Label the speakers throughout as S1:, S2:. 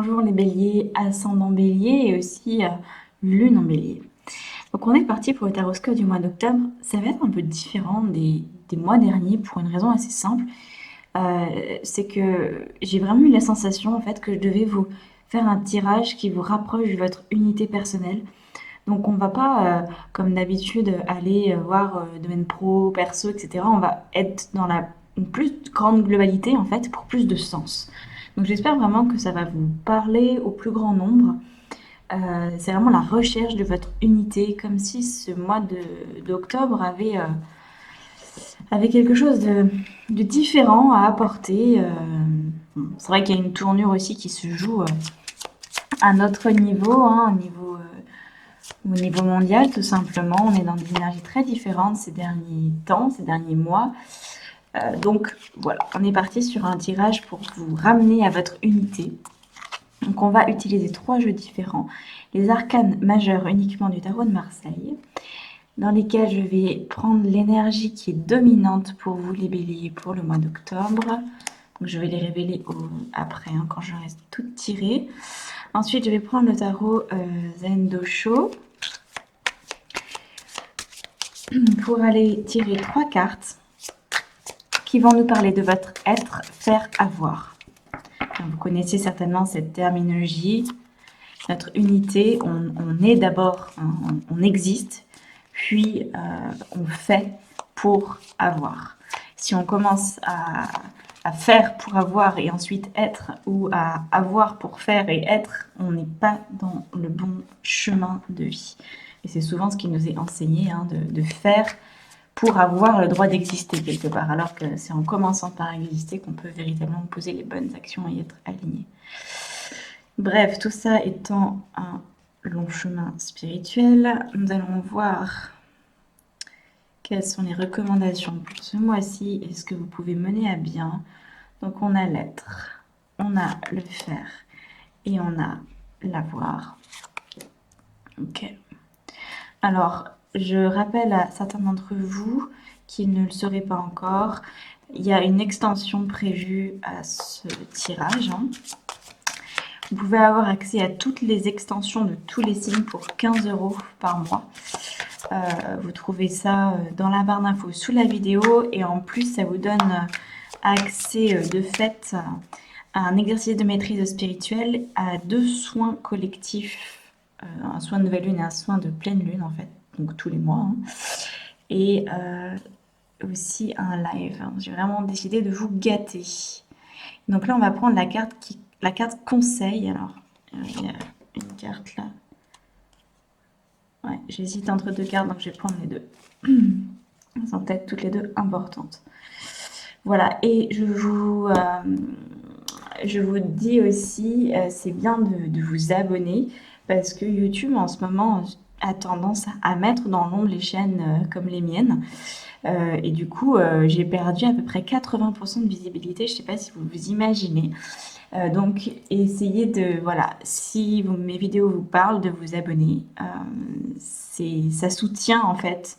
S1: Bonjour les béliers, ascendant bélier et aussi lune en bélier. Donc on est parti pour le taroscope du mois d'octobre. Ça va être un peu différent des mois derniers pour une raison assez simple. C'est que j'ai vraiment eu la sensation en fait que je devais vous faire un tirage qui vous rapproche de votre unité personnelle. Donc on va pas, comme d'habitude, aller voir domaine pro, perso, etc. On va être dans une plus grande globalité en fait pour plus de sens. Donc j'espère vraiment que ça va vous parler au plus grand nombre. C'est vraiment la recherche de votre unité, comme si ce mois d'octobre avait quelque chose de différent à apporter. C'est vrai qu'il y a une tournure aussi qui se joue à notre niveau, hein, au niveau mondial, tout simplement. On est dans des énergies très différentes ces derniers temps, ces derniers mois. Donc voilà, on est parti sur un tirage pour vous ramener à votre unité. Donc on va utiliser 3 jeux différents. Les arcanes majeurs uniquement du tarot de Marseille, dans lesquels je vais prendre l'énergie qui est dominante pour vous les béliers pour le mois d'octobre. Donc je vais les révéler après, hein, quand j'aurai tout tiré. Ensuite, je vais prendre le tarot Zendosho pour aller tirer 3 cartes qui vont nous parler de votre être, faire, avoir. Donc, vous connaissez certainement cette terminologie. Notre unité, on est d'abord, on existe, puis on fait pour avoir. Si on commence à faire pour avoir et ensuite être, ou à avoir pour faire et être, on n'est pas dans le bon chemin de vie. Et c'est souvent ce qui nous est enseigné, hein, de faire pour avoir le droit d'exister quelque part, alors que c'est en commençant par exister qu'on peut véritablement poser les bonnes actions et être aligné. Bref, tout ça étant un long chemin spirituel, nous allons voir quelles sont les recommandations pour ce mois-ci et ce que vous pouvez mener à bien. Donc on a l'être, on a le faire et on a l'avoir. Ok. Alors, je rappelle à certains d'entre vous qui ne le sauraient pas encore, il y a une extension prévue à ce tirage, hein. Vous pouvez avoir accès à toutes les extensions de tous les signes pour 15 € par mois. Vous trouvez ça dans la barre d'infos sous la vidéo et en plus ça vous donne accès de fait à un exercice de maîtrise spirituelle, à 2 soins collectifs, un soin de nouvelle lune et un soin de pleine lune en fait, donc tous les mois, hein. Et aussi un live. J'ai vraiment décidé de vous gâter. Donc là on va prendre la carte conseil. Alors il y a une carte là. Ouais, j'hésite entre 2 cartes, donc je vais prendre les deux. Elles sont peut-être toutes les deux importantes. Voilà, et je vous dis aussi, c'est bien de vous abonner parce que YouTube en ce moment a tendance à mettre dans l'ombre les chaînes comme les miennes. Et du coup, j'ai perdu à peu près 80% de visibilité. Je ne sais pas si vous vous imaginez. Donc, essayez de, voilà, si mes vidéos vous parlent, de vous abonner. Ça soutient en fait.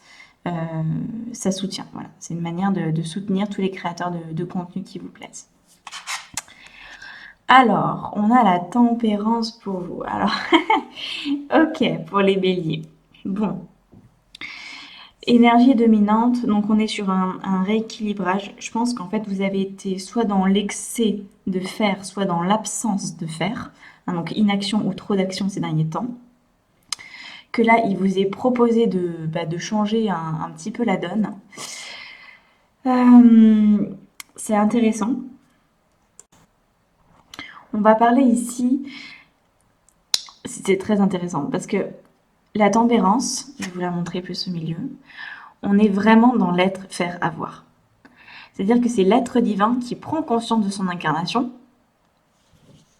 S1: Ça soutient, voilà. C'est une manière de soutenir tous les créateurs de contenu qui vous plaisent. Alors, on a la tempérance pour vous. Alors, ok, pour les béliers. Bon. Énergie dominante, donc on est sur un rééquilibrage. Je pense qu'en fait, vous avez été soit dans l'excès de faire, soit dans l'absence de faire. Hein, donc inaction ou trop d'action ces derniers temps. Que là, il vous est proposé de changer un petit peu la donne. C'est intéressant. On va parler ici, c'est très intéressant, parce que la tempérance, je vais vous la montrer plus au milieu, on est vraiment dans l'être faire avoir. C'est-à-dire que c'est l'être divin qui prend conscience de son incarnation,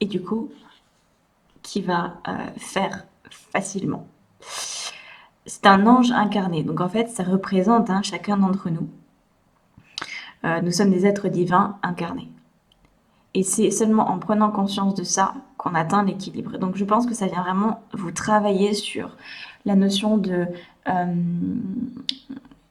S1: et du coup, qui va faire facilement. C'est un ange incarné, donc en fait, ça représente chacun d'entre nous. Nous sommes des êtres divins incarnés. Et c'est seulement en prenant conscience de ça qu'on atteint l'équilibre. Donc je pense que ça vient vraiment vous travailler sur la notion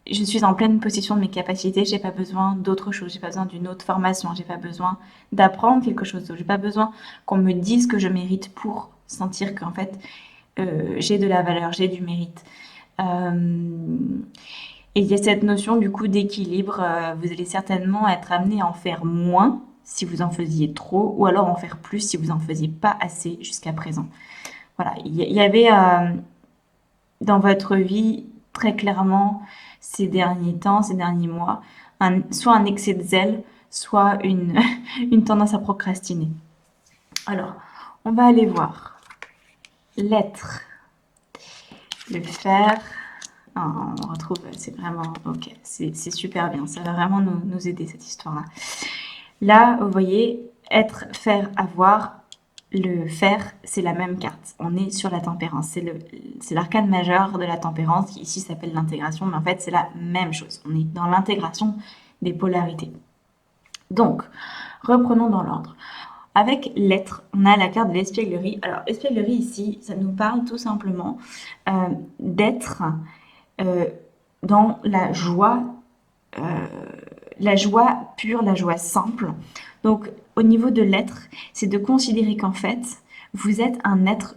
S1: je suis en pleine possession de mes capacités, j'ai pas besoin d'autre chose, j'ai pas besoin d'une autre formation, j'ai pas besoin d'apprendre quelque chose d'autre, j'ai pas besoin qu'on me dise que je mérite pour sentir qu'en fait j'ai de la valeur, j'ai du mérite. Et il y a cette notion du coup d'équilibre, vous allez certainement être amené à en faire moins si vous en faisiez trop, ou alors en faire plus si vous en faisiez pas assez jusqu'à présent. Voilà, il y avait dans votre vie, très clairement, ces derniers temps, ces derniers mois, soit un excès de zèle, soit une tendance à procrastiner. Alors, on va aller voir l'être, le faire. Ah, on retrouve, c'est vraiment, ok, c'est super bien, ça va vraiment nous aider cette histoire-là. Là, vous voyez, être, faire, avoir, le faire, c'est la même carte. On est sur la tempérance. C'est l'arcane majeur de la tempérance qui ici s'appelle l'intégration, mais en fait, c'est la même chose. On est dans l'intégration des polarités. Donc, reprenons dans l'ordre. Avec l'être, on a la carte de l'espièglerie. Alors, l'espièglerie ici, ça nous parle tout simplement d'être dans la joie pure, la joie simple. Donc, au niveau de l'être, c'est de considérer qu'en fait, vous êtes un être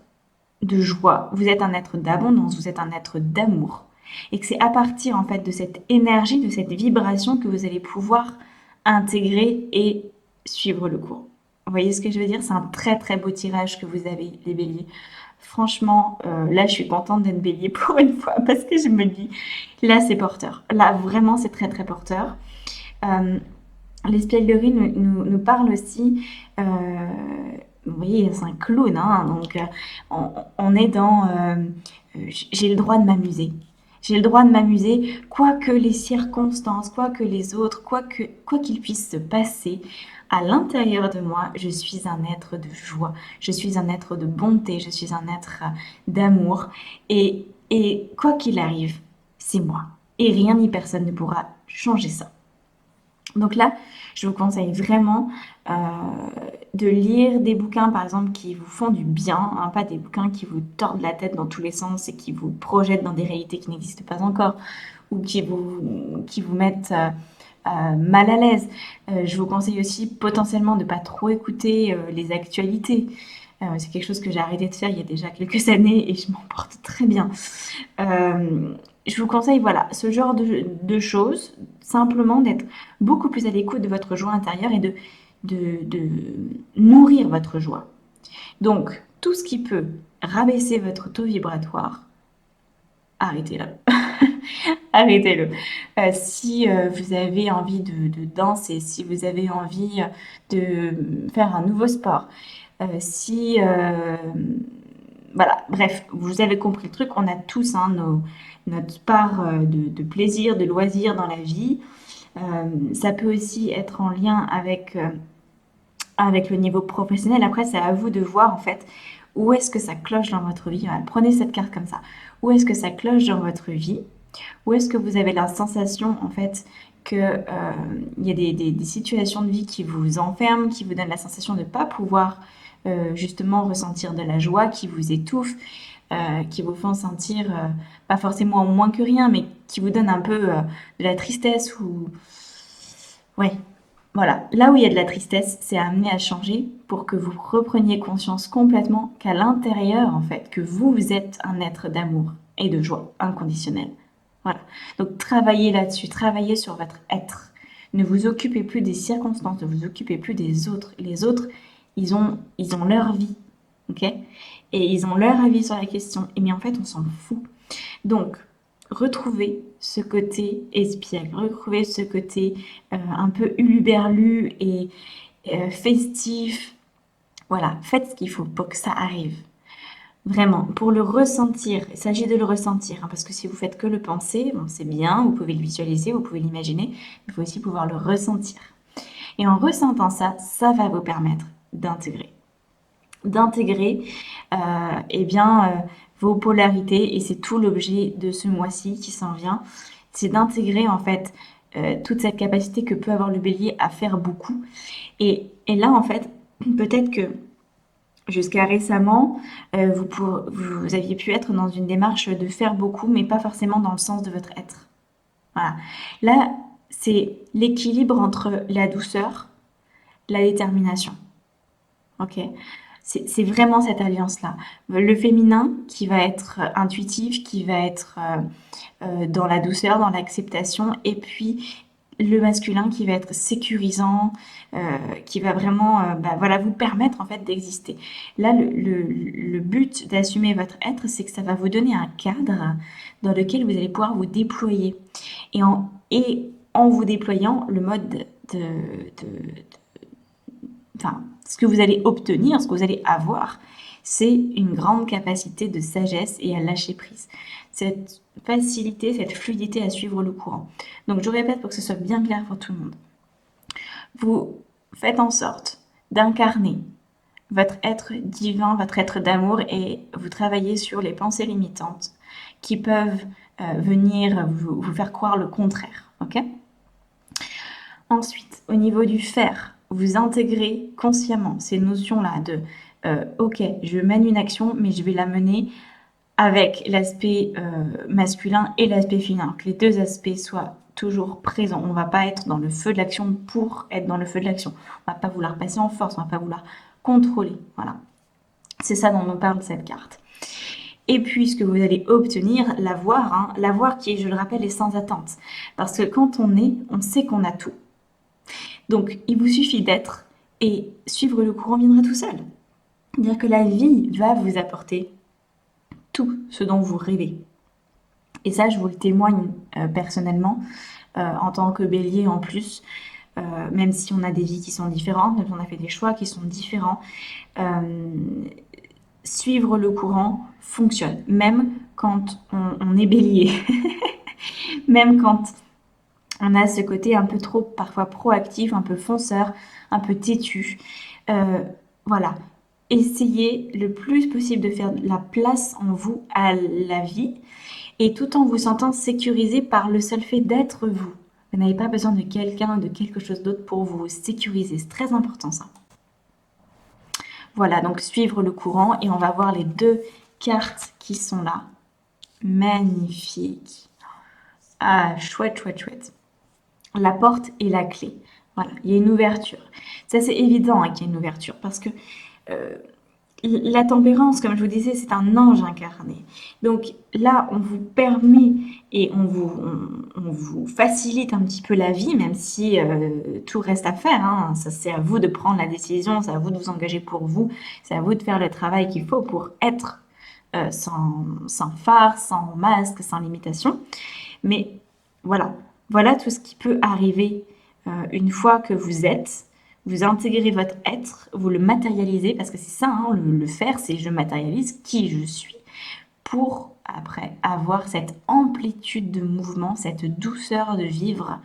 S1: de joie, vous êtes un être d'abondance, vous êtes un être d'amour. Et que c'est à partir en fait de cette énergie, de cette vibration que vous allez pouvoir intégrer et suivre le cours. Vous voyez ce que je veux dire? C'est un très très beau tirage que vous avez, les béliers. Franchement, là, je suis contente d'être bélier pour une fois parce que je me dis, là, c'est porteur. Là, vraiment, c'est très très porteur. L'espièglerie nous parle aussi, vous voyez, c'est un clown, hein, donc on est dans j'ai le droit de m'amuser. J'ai le droit de m'amuser, quoi que les circonstances, quoi que les autres, quoi qu'il puisse se passer, à l'intérieur de moi, je suis un être de joie, je suis un être de bonté, je suis un être d'amour, et quoi qu'il arrive, c'est moi. Et rien ni personne ne pourra changer ça. Donc là, je vous conseille vraiment de lire des bouquins, par exemple, qui vous font du bien, hein, pas des bouquins qui vous tordent la tête dans tous les sens et qui vous projettent dans des réalités qui n'existent pas encore ou qui vous mettent mal à l'aise. Je vous conseille aussi potentiellement de ne pas trop écouter les actualités. C'est quelque chose que j'ai arrêté de faire il y a déjà quelques années et je m'en porte très bien. Je vous conseille, voilà, ce genre de choses, simplement d'être beaucoup plus à l'écoute de votre joie intérieure et de nourrir votre joie. Donc, tout ce qui peut rabaisser votre taux vibratoire, arrêtez-le. Arrêtez-le. Si vous avez envie de danser, si vous avez envie de faire un nouveau sport, si voilà, bref, vous avez compris le truc, on a tous hein, notre part de plaisir, de loisir dans la vie. Ça peut aussi être en lien avec le niveau professionnel. Après, c'est à vous de voir en fait où est-ce que ça cloche dans votre vie. Voilà, prenez cette carte comme ça. Où est-ce que ça cloche dans votre vie? Où est-ce que vous avez la sensation en fait que il y a des situations de vie qui vous enferment, qui vous donnent la sensation de ne pas pouvoir justement ressentir de la joie, qui vous étouffent, qui vous font sentir pas forcément moins que rien, mais qui vous donnent un peu de la tristesse ou ouais. Voilà, là où il y a de la tristesse, c'est amené à changer pour que vous repreniez conscience complètement qu'à l'intérieur, en fait, que vous êtes un être d'amour et de joie inconditionnelle. Voilà. Donc travaillez là-dessus, travaillez sur votre être. Ne vous occupez plus des circonstances, ne vous occupez plus des autres. Les autres, ils ont leur vie, ok? Et ils ont leur avis sur la question. Et mais en fait, on s'en fout. Donc, retrouvez ce côté espiègle, retrouvez ce côté un peu huluberlu et festif. Voilà, faites ce qu'il faut pour que ça arrive. Vraiment, pour le ressentir, il s'agit de le ressentir, hein, parce que si vous faites que le penser, bon, c'est bien, vous pouvez le visualiser, vous pouvez l'imaginer, il faut aussi pouvoir le ressentir. Et en ressentant ça, ça va vous permettre d'intégrer. D'intégrer, eh bien, vos polarités, et c'est tout l'objet de ce mois-ci qui s'en vient, c'est d'intégrer en fait toute cette capacité que peut avoir le bélier à faire beaucoup. Et là, en fait, peut-être que jusqu'à récemment, vous aviez pu être dans une démarche de faire beaucoup, mais pas forcément dans le sens de votre être. Voilà. Là, c'est l'équilibre entre la douceur, la détermination. Ok? C'est vraiment cette alliance-là. Le féminin qui va être intuitif, qui va être dans la douceur, dans l'acceptation, et puis le masculin qui va être sécurisant, qui va vraiment voilà, vous permettre en fait d'exister. Là, le but d'assumer votre être, c'est que ça va vous donner un cadre dans lequel vous allez pouvoir vous déployer. Et en vous déployant, le mode enfin, ce que vous allez obtenir, ce que vous allez avoir, c'est une grande capacité de sagesse et à lâcher prise. Cette facilité, cette fluidité à suivre le courant. Donc je répète pour que ce soit bien clair pour tout le monde. Vous faites en sorte d'incarner votre être divin, votre être d'amour, et vous travaillez sur les pensées limitantes qui peuvent venir vous faire croire le contraire. Ok? Ensuite, au niveau du faire, vous intégrez consciemment ces notions-là de ok, je mène une action, mais je vais la mener avec l'aspect masculin et l'aspect féminin, que les deux aspects soient toujours présents. On ne va pas être dans le feu de l'action pour être dans le feu de l'action. On ne va pas vouloir passer en force, on ne va pas vouloir contrôler. Voilà. C'est ça dont on parle cette carte. Et puis, ce que vous allez obtenir, l'avoir qui, je le rappelle, est sans attente. Parce que quand on est, on sait qu'on a tout. Donc, il vous suffit d'être, et suivre le courant viendra tout seul. C'est-à-dire que la vie va vous apporter tout ce dont vous rêvez. Et ça, je vous le témoigne personnellement, en tant que bélier en plus, même si on a des vies qui sont différentes, même si on a fait des choix qui sont différents, suivre le courant fonctionne, même quand on est bélier, même quand on a ce côté un peu trop parfois proactif, un peu fonceur, un peu têtu. Voilà. Essayez le plus possible de faire la place en vous à la vie, et tout en vous sentant sécurisé par le seul fait d'être vous. Vous n'avez pas besoin de quelqu'un ou de quelque chose d'autre pour vous sécuriser. C'est très important ça. Voilà, donc suivre le courant, et on va voir les deux cartes qui sont là. Magnifique. Ah, chouette, chouette, chouette. La porte et la clé. Voilà, il y a une ouverture. Ça, c'est évident qu'il y a une ouverture parce que euh, la tempérance, comme je vous disais, c'est un ange incarné. Donc là, on vous permet et on vous facilite un petit peu la vie, même si tout reste à faire. Hein. Ça, c'est à vous de prendre la décision, c'est à vous de vous engager pour vous, c'est à vous de faire le travail qu'il faut pour être sans phare, sans masque, sans limitation. Mais voilà, voilà tout ce qui peut arriver une fois que vous êtes. Vous intégrez votre être, vous le matérialisez, parce que c'est ça, hein, le faire, c'est je matérialise qui je suis, pour après avoir cette amplitude de mouvement, cette douceur de vivre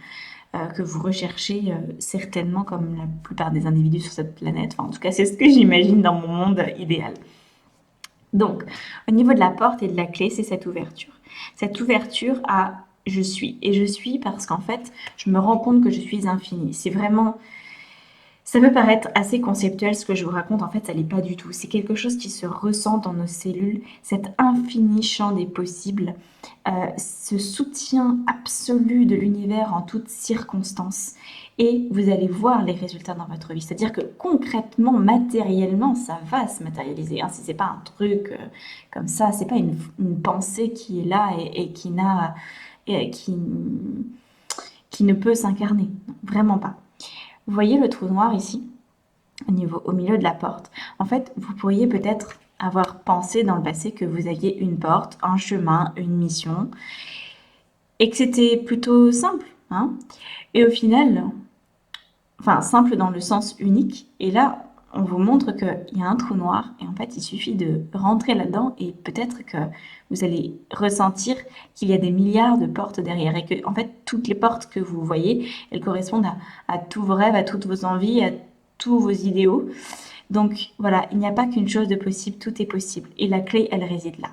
S1: que vous recherchez certainement comme la plupart des individus sur cette planète. Enfin, en tout cas, c'est ce que j'imagine dans mon monde idéal. Donc, au niveau de la porte et de la clé, c'est cette ouverture. Cette ouverture à je suis. Et je suis parce qu'en fait, je me rends compte que je suis infinie. C'est vraiment... Ça peut paraître assez conceptuel ce que je vous raconte, en fait ça l'est pas du tout. C'est quelque chose qui se ressent dans nos cellules, cet infini champ des possibles, ce soutien absolu de l'univers en toutes circonstances. Et vous allez voir les résultats dans votre vie. C'est-à-dire que concrètement, matériellement, ça va se matérialiser. Hein. Si c'est pas un truc comme ça, c'est pas une pensée qui est là et qui n'a... et qui ne peut s'incarner. Vraiment pas. Vous voyez le trou noir ici, au milieu de la porte. En fait, vous pourriez peut-être avoir pensé dans le passé que vous aviez une porte, un chemin, une mission, et que c'était plutôt simple. Hein. Et au final, enfin simple dans le sens unique, et là, on vous montre qu'il y a un trou noir, et en fait, il suffit de rentrer là-dedans, et peut-être que vous allez ressentir qu'il y a des milliards de portes derrière, et que, en fait, toutes les portes que vous voyez, elles correspondent à tous vos rêves, à toutes vos envies, à tous vos idéaux. Donc, voilà, il n'y a pas qu'une chose de possible, tout est possible. Et la clé, elle réside là.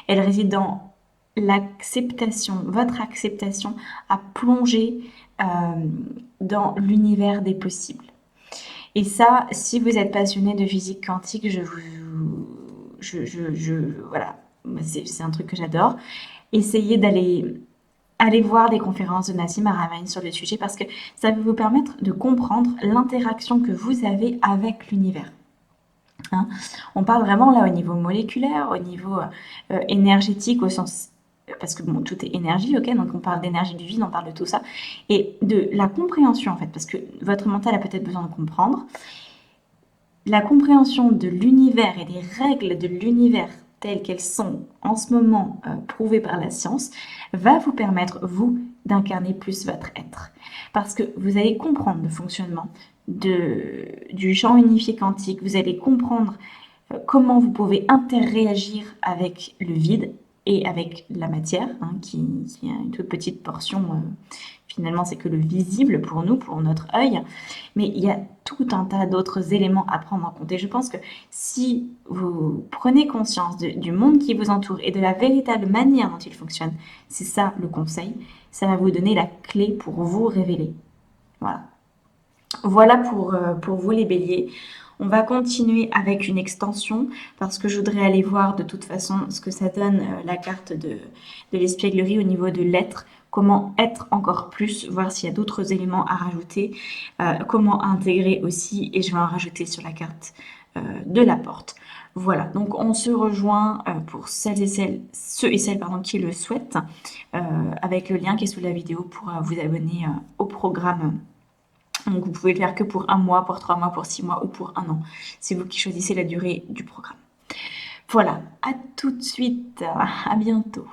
S1: Elle réside dans l'acceptation, votre acceptation à plonger dans l'univers des possibles. Et ça, si vous êtes passionné de physique quantique, voilà, c'est un truc que j'adore. Essayez d'aller allez voir des conférences de Nassim Haramein sur le sujet parce que ça va vous permettre de comprendre l'interaction que vous avez avec l'univers. Hein. On parle vraiment là au niveau moléculaire, au niveau énergétique, au sens parce que bon, tout est énergie, ok, donc on parle d'énergie du vide, on parle de tout ça, et de la compréhension en fait, parce que votre mental a peut-être besoin de comprendre, la compréhension de l'univers et des règles de l'univers telles qu'elles sont en ce moment prouvées par la science, va vous permettre, vous, d'incarner plus votre être. Parce que vous allez comprendre le fonctionnement du champ unifié quantique, vous allez comprendre comment vous pouvez interréagir avec le vide et avec la matière, hein, qui a une toute petite portion, finalement c'est que le visible pour nous, pour notre œil, mais il y a tout un tas d'autres éléments à prendre en compte. Et je pense que si vous prenez conscience du monde qui vous entoure et de la véritable manière dont il fonctionne, c'est ça le conseil, ça va vous donner la clé pour vous révéler. Voilà. Voilà pour vous les béliers. On va continuer avec une extension parce que je voudrais aller voir de toute façon ce que ça donne la carte de l'espièglerie au niveau de l'être, comment être encore plus, voir s'il y a d'autres éléments à rajouter, comment intégrer aussi, et je vais en rajouter sur la carte de la porte. Voilà, donc on se rejoint pour ceux et celles qui le souhaitent, avec le lien qui est sous la vidéo pour vous abonner au programme. Donc vous pouvez le faire que pour 1 mois, pour 3 mois, pour 6 mois ou pour 1 an. C'est vous qui choisissez la durée du programme. Voilà, à tout de suite, à bientôt.